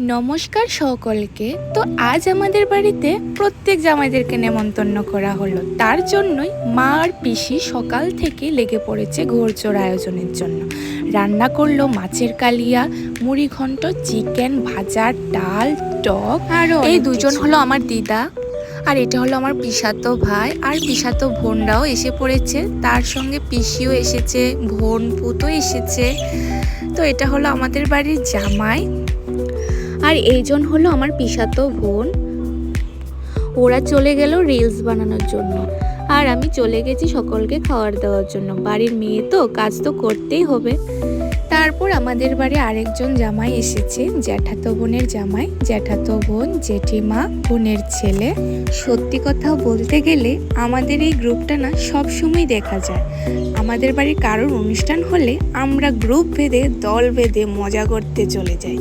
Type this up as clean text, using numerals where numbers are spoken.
নমস্কার সকলকে। তো আজ আমাদের বাড়িতে প্রত্যেক জামাইদেরকে নেমন্তন্ন করা হলো, তার জন্যই মা আর পিসি সকাল থেকে লেগে পড়েছে ঘোরচড় আয়োজনের জন্য। রান্না করলো মাছের কালিয়া, মুড়ি ঘন্ট, চিকেন ভাজা, ডাল, টক। আর এই দুজন হলো আমার দিদা, আর এটা হলো আমার পিসাতো ভাই আর পিসাতো বোনরাও এসে পড়েছে, তার সঙ্গে পিসিও এসেছে, বোন পুতো এসেছে। তো এটা হলো আমাদের বাড়ির জামাই, আর এইজন হলো আমার পিসাতো বোন। ওরা চলে গেল রিলস বানানোর জন্য, আর আমি চলে গেছি সকলকে খাবার দেওয়ার জন্য। বাড়ির মেয়ে তো, কাজ তো করতেই হবে। তারপর আমাদের বাড়ি আরেকজন জামাই এসেছে, জ্যাঠাতো বোনের জামাই, জ্যাঠাতো বোন, জেঠিমা, বোনের ছেলে। সত্যি কথা বলতে গেলে আমাদের এই গ্রুপটা না সবসময় দেখা যায়। আমাদের বাড়ির কারোর অনুষ্ঠান হলে আমরা গ্রুপ বেঁধে, দল বেঁধে মজা করতে চলে যাই।